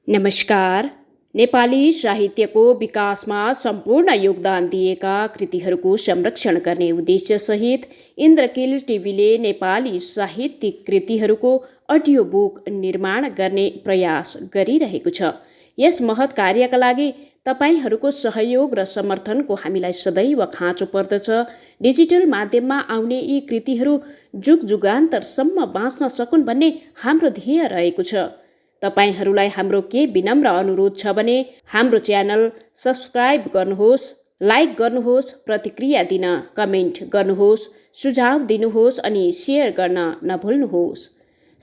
नमस्कार। नेपाली साहित्यको विकासमा सम्पूर्ण योगदान दिएका कृतिहरूको संरक्षण गर्ने उद्देश्यसहित इन्द्रकील टिभीले नेपाली साहित्यिक कृतिहरूको अडियो बुक निर्माण गर्ने प्रयास गरिरहेको छ। यस महत् कार्यका लागि तपाईहरूको सहयोग र समर्थनको हामीलाई सदैव खाँचो पर्दछ। डिजिटल माध्यममा आउने यी कृतिहरू जुगजुगान्तरसम्म बाँच्न सकुन् भन्ने हाम्रो ध्येय रहेको छ। तपाईहरूलाई हाम्रो के विनम्र अनुरोध छ भने हाम्रो च्यानल सब्स्क्राइब गर्नुहोस्, लाइक गर्नुहोस्, प्रतिक्रिया दिन कमेन्ट गर्नुहोस्, सुझाव दिनुहोस् अनि सेयर गर्न नभुल्नुहोस्।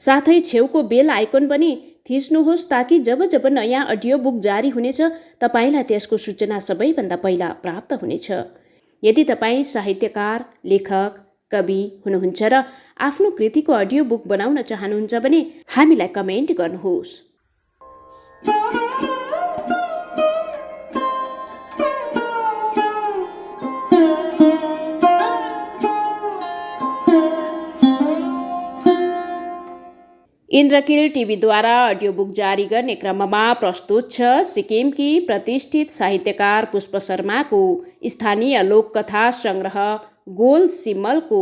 साथै छेउको बेल आइकन पनि थिच्नुहोस् ताकि जब जब नयाँ अडियो बुक जारी हुनेछ तपाईलाई त्यसको सूचना सबैभन्दा पहिला प्राप्त हुनेछ। यदि तपाईँ साहित्यकार, लेखक, कवि हुनुहुन्छ र आफ्नो कृतिको अडियो बुक बनाउन चाहनुहुन्छ भने हामीलाई कमेन्ट गर्नुहोस्। इन्द्रकील टिभीद्वारा अडियो बुक जारी गर्ने क्रममा प्रस्तुत छ सिक्किमकी प्रतिष्ठित साहित्यकार पुष्प शर्माको स्थानीय लोककथा सङ्ग्रह गोल सिम्मलको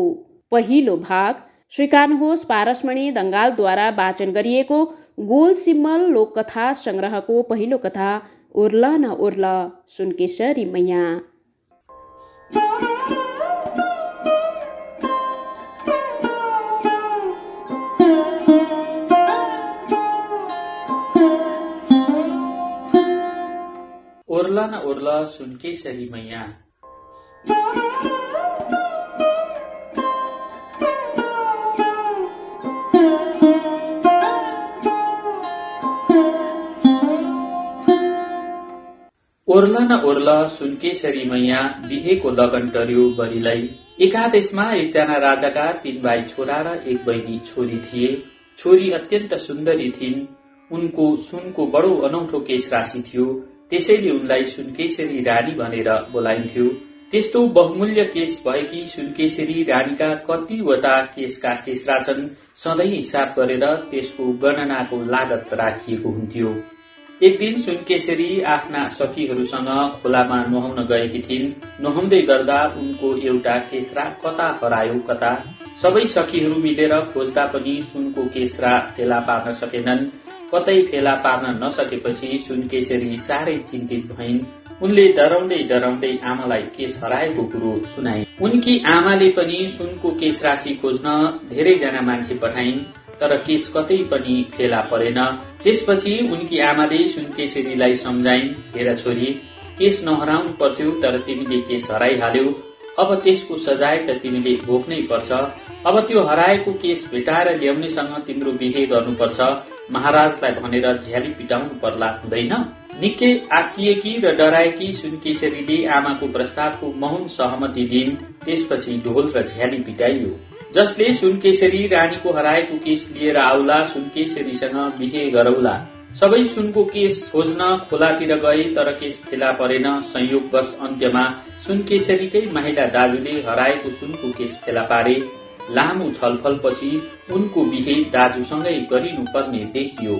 पहिलो भाग। स्वीकार्नुहोस् पारसमणि दङ्गालद्वारा वाचन गरिएको गोल सिम्मल लोककथा सङ्ग्रहको पहिलो कथा ओर्ल न ओर्ल सुनकेशरी मैया। ओर्ल न ओर्ल सुनकेशरी मैया। ओर्ल न ओर्ल सुनकेशरी मैया बिहेको लगन टर्यो बरिलाई। एकादेशमा एकजना राजाका 3 भाइ छोरा र 1 बहिनी छोरी थिए। छोरी अत्यन्त सुन्दरी थिइन्। उनको सुनको बडो अनौठो केश राशि थियो, त्यसैले उनलाई सुनकेशरी रानी भनेर बोलाइन्थ्यो। त्यस्तो बहुमूल्य केश भएकी सुनकेशरी रानीका कतिवटा केशका केसरा छन् सधैँ हिसाब गरेर त्यसको गणनाको लागत राखिएको हुन्थ्यो। एक दिन सुनकेशरी आफ्ना सखीहरूसँग खोलामा नुहाउन गएकी थिइन्। नुहाउँदै गर्दा उनको एउटा केसरा कता हरायो कता। सबै सखीहरू मिलेर खोज्दा पनि सुनको केसरा फेला पार्न सकेनन्। कतै फेला पार्न नसकेपछि सुनकेशरी साह्रै चिन्तित भइन्। उनले डराउँदै डराउँदै आमालाई केश हराएको कुरो सुनाइन्। उनकी आमाले पनि सुनको केश राशि खोज्न धेरैजना मान्छे पठाइन्, तर केश कतै पनि फेला परेन। त्यसपछि उनकी आमाले सुनकेशरीलाई सम्झाइन्, हेर छोरी, केश नहराउनु पर्थ्यो तर तिमीले केश हराइहाल्यौ। अब त्यसको सजाय त तिमीले भोग्नै पर्छ। अब त्यो हराएको केश भेटाएर ल्याउनेसँग तिम्रो बिहे गर्नुपर्छ। महाराजलाई भनेर झ्याली पिटाउनु पर्ला हुँदैन। निकै आत्तिएकी र डराएकी सुनकेशरीले आमाको प्रस्तावको मौन सहमति दिइन्। त्यसपछि ढोल र झ्याली पिटाइयो। जसले सुनकेशरी रानीको हराएको केश लिएर आउला, सुनकेशरीसँग बिहे गरौला। सबै सुनको केश खोज्न खोलातिर गए तर केश फेला परेन। संयोगवश अन्त्यमा सुनकेशरीकै महिला दाजुले हराएको सुनको केश फेला पारे। लामो छलफलपछि उनको बिहे दाजुसँगै गरिनुपर्ने देखियो।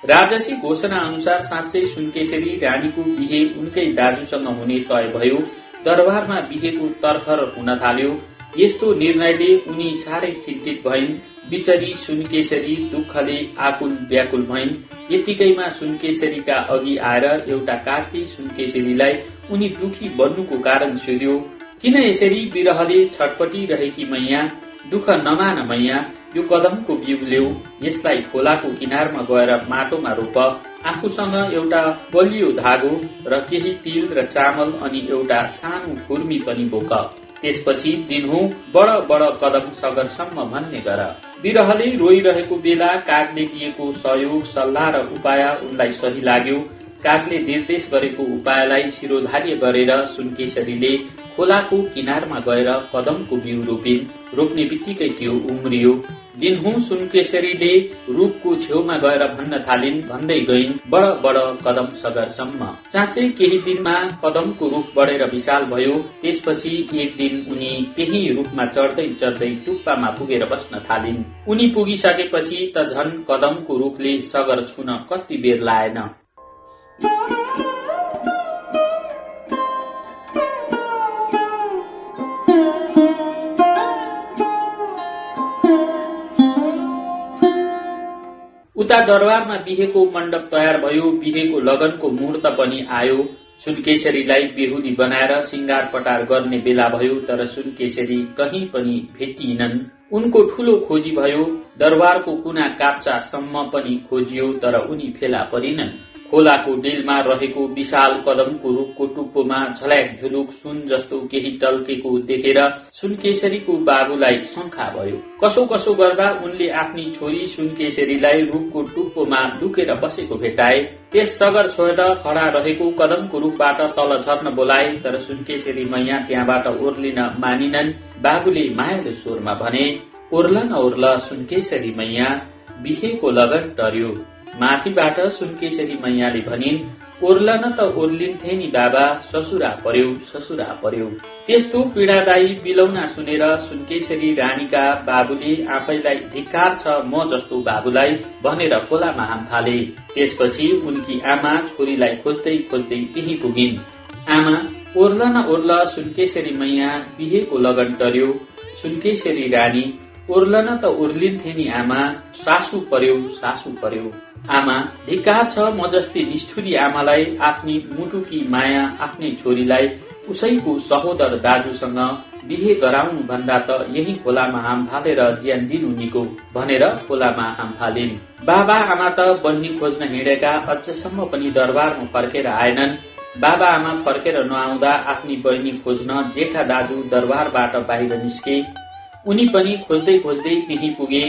राजसी घोषणा अनुसार साँच्चै सुनकेशरी रानीको बिहे उनकै दाजुसँग हुने तय भयो। दरबारमा बिहेको तरखर हुन थाल्यो। यस्तो निर्णयले उनी साह्रै चिन्तित भइन्। बिचरी सुनकेशरी दुःखले आकुल व्याकुल भइन्। यतिकैमा सुनकेशरीका अघि आएर एउटा कागले सुनकेशरीलाई उनी दुखी बन्नुको कारण सोध्यो। किन यसरी विरहले छटपटिरहेकी मैया? दुःख नमान मैया, यो कदमको बिउ ल्याऊ, यसलाई खोलाको किनारमा गएर माटोमा रोप। आफूसँग एउटा बलियो धागो र केही तिल र चामल अनि एउटा सानो खुर्मी पनि बोक। त्यसपछि दिनहुँ बड बड कदम सगरसम्म भन्ने गर। विरहले रोइरहेको बेला कागले दिएको सहयोग, सल्लाह र उपाय उनलाई सही लाग्यो। कागले निर्देश गरेको उपायलाई शिरोधार्य गरेर सुनकेशरीले खोलाको किनारमा गएर कदमको बिउ रोप्ने बित्तिकै त्यो उम्रियो। दिनहुँ सुनकेशरीले रुखको छेउमा गएर भन्न थालिन्, भन्दै गइन्, बड बड कदम सगरसम्म। साँच्चै केही दिनमा कदमको रुख बढेर विशाल भयो। त्यसपछि एक दिन उनी त्यही रुखमा चढ्दै चढ्दै टुप्पामा पुगेर बस्न थालिन्। उनी पुगिसकेपछि त झन कदमको रुखले सगर छुन कति बेर लाएन। उता दरबारमा बिहेको मण्डप तयार भयो। बिहेको लगनको मुहूर्त पनि आयो। सुनकेशरीलाई बेहुली बनाएर सिंगार पटार गर्ने बेला भयो, तर सुनकेशरी कहीँ पनि भेटिएनन्। उनको ठूलो खोजी भयो। दरबारको कुना काप्चासम्म पनि खोजियो, तर उनी फेला परिनन्। खोलाको डिलमा रहेको विशाल कदमको रुखको टुप्पोमा झल्याक झुलुक सुन जस्तो केही टल्केको देखेर सुनकेशरीको बाबुलाई शंका भयो। कसो कसो गर्दा उनले आफ्नी छोरी सुनकेशरीलाई रुखको टुप्पोमा लुकेर बसेको भेटाए। त्यस सगर छोएर खडा रहेको कदमको रुखबाट तल झर्न बोलाए, तर सुनकेशरी मैया त्यहाँबाट ओर्लिन मानिनन्। बाबुले मायालु स्वरमा भने, ओर्ल न ओर्ल सुनकेशरी मैया, बिहेको लगन टर्यो। माथिबाट सुनकेशरी मैयाले भनिन्, ओर्ल न त ओर्लिन्थे नि बाबा, ससुरा पर्यो। त्यस्तो पीडादायी बिलौना सुनेर सुनकेशरी रानीका बाबुले आफैलाई धिक्कार छ म जस्तो बाबुलाई भनेर खोलामा हाम फाले। त्यसपछि उनकी आमा छोरीलाई खोज्दै खोज्दै त्यही पुगिन्। आमा, ओर्ल न ओर्ल सुनकेशरी मैया, बिहेको लगन टर्यो। सुनकेशरी रानी, ओर्ल न त ओर्लिन्थे नि आमा, सासु पर्यो। आमा, धिक्कार छ म जस्ती निष्ठुरी आमालाई, आफ्नी मुटुकी माया आफ्नै छोरीलाई उसैको सहोदर दाजुसँग बिहे गराउनु भन्दा त यही खोलामा हाम फालेर ज्यान दिनु निको भनेर खोलामा हाम फालिन्। बाबा आमा त बहिनी खोज्न हिँडेका अझसम्म पनि दरबारमा फर्केर आएनन्। बाबा आमा फर्केर नआउँदा आफ्नी बहिनी खोज्न जेठा दाजु दरबारबाट बाहिर निस्के। उनी पनि खोज्दै खोज्दै त्यही पुगे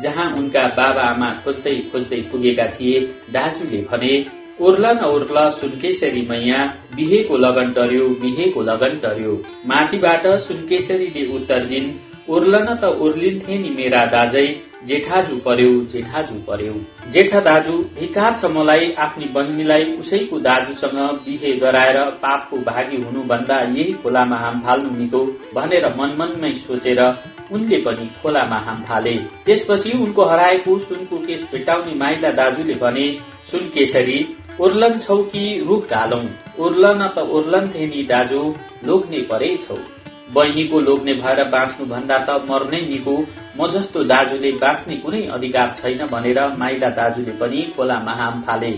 जहाँ उनका बाबा आमा खोज्दै खोज्दै पुगेका थिए। दाजुले भने, ओर्ल न ओर्ल सुनकेशरी मैया, बिहेको लगन टर्यो। माथिबाट सुनकेशरीले उत्तर दिन्, ओर्ल न त ओर्लिन्थे नि मेरा दाजै, जेठाजु पर्यो। जेठा दाजु, धिक्कार छ मलाई, आफ्नी बहिनीलाई उसैको दाजुसँग बिहे गराएर पापको भागी हुनु भन्दा यही खोलामा हाम फाल्नु निको भनेर मनमनमै सोचेर उनले पनि खोलामा हाम फाले। त्यसपछि उनको हराएको सुनको केस भेटाउने माइला दाजुले भने, सुनकेशरी, ओर्लन छौ कि रुख ढालौं? ओर्ल न त ओर्लन्थे नि दाजु, लोग्ने परेछौ। बहिनीको लोग्ने भएर बाँच्नु भन्दा त मर्नै निको, म जस्तो दाजुले बाँच्ने कुनै अधिकार छैन भनेर माइला दाजुले पनि खोलामा हाम फाले।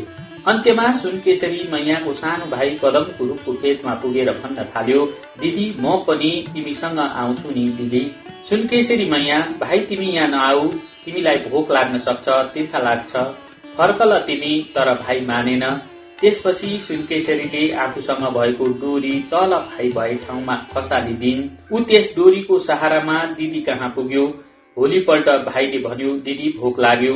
अन्त्यमा सुनकेशरी मैयाको सानो भाइ कदमको रुखको फेदमा पुगेर भन्न थाल्यो, दिदी म पनि तिमीसँग आउँछु नि दिदी। सुनकेशरी मैया, भाइ तिमी यहाँ नआऊ, तिमीलाई भोक लाग्न सक्छ, तिर्खा लाग्छ, फर्कल तिमी। तर भाइ मानेन। त्यसपछि सुनकेशरीले आफूसँग भएको डोरी तल भाइ भए ठाउँमा खसालिदिन्। ऊ त्यस डोरीको सहारामा दिदी कहाँ पुग्यो। भोलिपल्ट भाइले भन्यो, दिदी भोक लाग्यो।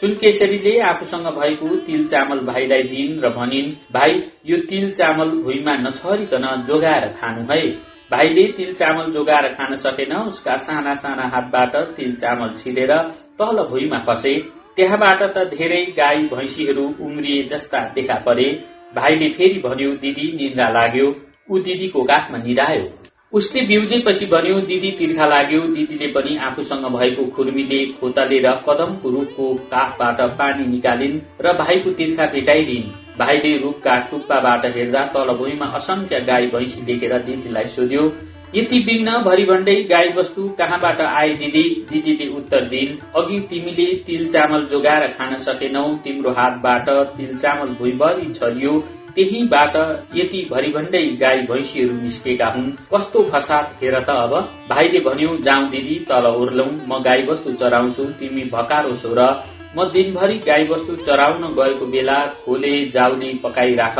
सुनकेशरीले आफूसँग भएको तिल चामल भाइलाई दिइन् र भनिन्, भाइ यो तिल चामल भुइँमा नछरिकन जोगाएर खानु है। भाइले तिल चामल जोगाएर खान सकेन। उसका साना साना हातबाट तिल चामल छिरेर तल भुइँमा खसे। त्यहाँबाट त धेरै गाई भैँसीहरू उम्रिए जस्ता देखा परे। भाइले फेरि भन्यो, दिदी निन्द्रा लाग्यो। ऊ दिदीको काखमा निदायो। उसले बिउजेपछि भन्यो, दिदी तिर्खा लाग्यो। दिदीले पनि आफूसँग भएको खुर्मीले खोतलेर कदमको रुखको काखबाट पानी निकालिन् र भाइको तिर्खा भेटाइदिन्। भाइले रुखका टुप्पाबाट हेर्दा तल भुइँमा असंख्य गाई भैँसी देखेर दिदीलाई सोध्यो, यति बिघ्न भरिभन्डै गाई वस्तु कहाँबाट आए दिदी? दिदीले उत्तर दिइन्, अघि तिमीले तिल चामल जोगाएर खान सकेनौ, तिम्रो हातबाट तिल चामल भुइँभरि छरियो, त्यहीबाट यति भरिभन्डै गाई भैँसीहरू निस्केका हुन्। कस्तो फसाद हेर त अब। भाइले भन्यो, जाउँ दिदी तल ओर्लौं, म गाई वस्तु चराउँछु, तिमी भकारो सोर। म दिनभरि गाई वस्तु चराउन गएको बेला खोले जाउली पकाइराख,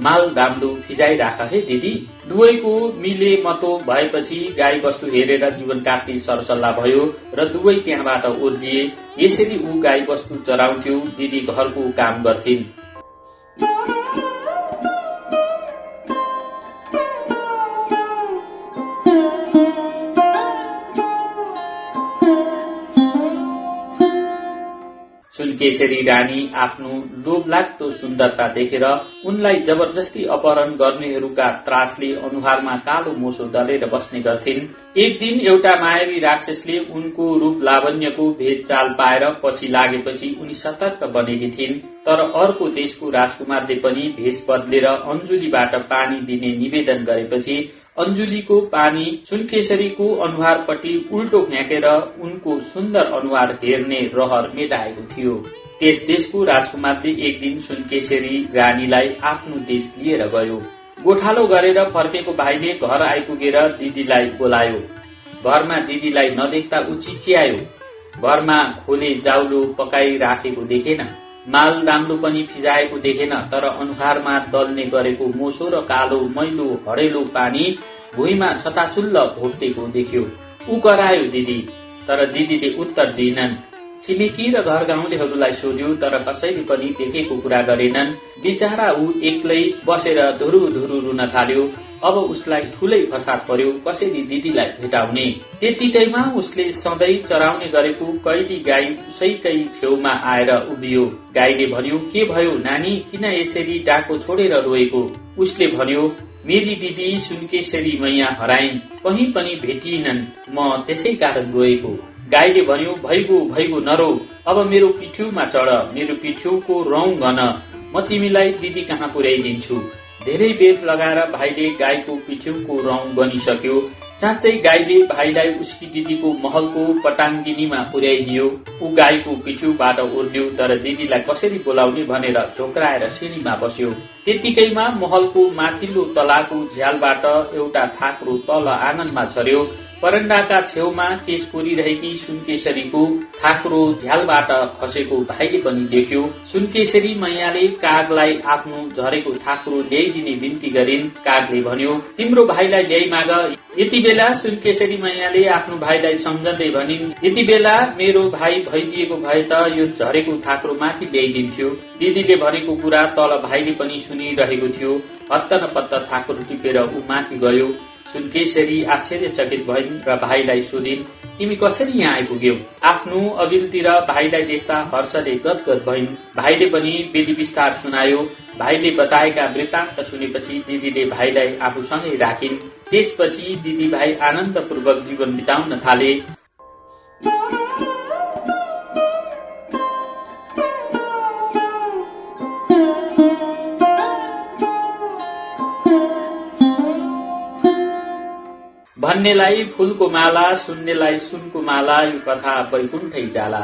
माल दाम्डो फिजाइराख है दिदी। दुवैको मिले मतो भएपछि गाई वस्तु हेरेर जीवन काट्ने सरसल्लाह भयो र दुवै त्यहाँबाट ओर्लिए। यसरी ऊ गाई वस्तु चराउँथ्यो, दिदी घरको काम गर्थिन्। सुनकेशरी रानी आफ्नो लोभलाग्दो सुन्दरता देखेर उनलाई जबरजस्ती अपहरण गर्नेहरूका त्रासले अनुहारमा कालो मोसो दलेर बस्ने गर्थिन्। एक दिन एउटा मायावी राक्षसले उनको रूप लावण्यको भेद चाल पाएर पछि लागेपछि उनी सतर्क बनेकी थिइन्। तर अर्को देशको राजकुमारले पनि भेष बदलेर अञ्जुलीबाट पानी दिने निवेदन गरेपछि अञ्जुलीको पानी सुनकेशरीको अनुहारपट्टि उल्टो फ्याँकेर उनको सुन्दर अनुहार हेर्ने रहर मेटाएको थियो। त्यस देशको राजकुमारले एक दिन सुनकेशरी रानीलाई आफ्नो देश लिएर गयो। गोठालो गरेर फर्केको भाइले घर आइपुगेर दिदीलाई बोलायो। घरमा दिदीलाई नदेख्दा ऊ चिच्यायो। घरमा खोले जाउलो पकाइराखेको देखेन, माल दाम्लो पनि फिजाएको देखेन, तर अनुहारमा दल्ने गरेको मोसो र कालो मैलो हडेलो पानी भुइँमा छताछुल्ल घोप्टेको देख्यो। ऊ करायो दिदी, तर दिदीले उत्तर दिएनन्। छिमेकी र घर गाउँलेहरूलाई सोध्यो, तर कसैले पनि देखेको कुरा गरेनन्। बिचारा ऊ एक्लै बसेर धुरु धुरु रुन थाल्यो। अब उसलाई ठूलै फसाद पर्यो, कसरी दिदीलाई भेटाउने। त्यतिकैमा उसले सधैँ चराउने गरेको कैदी गाई उसैकै छेउमा आएर उभियो। गाईले भन्यो, के भयो नानी, किन यसरी डाको छोडेर रोएको? उसले भन्यो, मेरी दिदी सुनकेशरी मैया हराइन्, कहीँ पनि भेटिएनन्, म त्यसै कारण रोएको। गाईले भन्यो, भैगो भैगो नरो, अब मेरो पिठ्यूमा चढ, मेरो पिठ्यूको रौँ गन, म तिमीलाई दिदी कहाँ पुर्याइदिन्छु। धेरै बेर लगाएर भाइले गाईको पिठ्यूको रौँ गनिसक्यो। साँच्चै गाईले भाइलाई उसकी दिदीको महलको पटाङ्गिनीमा पुर्याइदियो। ऊ गाईको पिठ्यूबाट ओर्ल्यो, तर दिदीलाई कसरी बोलाउने भनेर झोक्राएर सिँढीमा बस्यो। त्यतिकैमा महलको माथिल्लो तलाको झ्यालबाट एउटा थाक्रो तल आँगनमा झर्यो। परण्डाका छेउमा केश कोरिरहेकी सुनकेशरीको थाक्रो झ्यालबाट खसेको भाइले पनि देख्यो। सुनकेशरी मैयाले कागलाई आफ्नो झरेको थाक्रो ल्याइदिने बिन्ती गरिन्। कागले भन्यो, तिम्रो भाइलाई ल्याइ माग। यति बेला सुनकेशरी मैयाले आफ्नो भाइलाई सम्झँदै भनिन्, यति बेला मेरो भाइ भइदिएको भए त यो झरेको थाक्रो माथि ल्याइदिन्थ्यो। दिदीले भनेको कुरा तल भाइले पनि सुनिरहेको थियो। हत्त नपत्त थाक्रो टिपेर ऊ माथि गयो। सुनकेशरी आश्चर्यचकित भइन् र भाइलाई सोधिन्, तिमी कसरी यहाँ आइपुग्यौ? आफ्नो अघिल्तिर भाइलाई देख्दा हर्षले गदगद भइन्। भाइले पनि विधि विस्तार सुनायो। भाइले बताएका वृत्तान्त सुनेपछि दिदीले भाइलाई आफूसँगै राखिन्। त्यसपछि दिदी भाइ आनन्दपूर्वक जीवन बिताउन थाले। भन्नेलाई फूलको माला, सुन्नेलाई सुनको माला, यो कथा बैकुण्ठै जाला।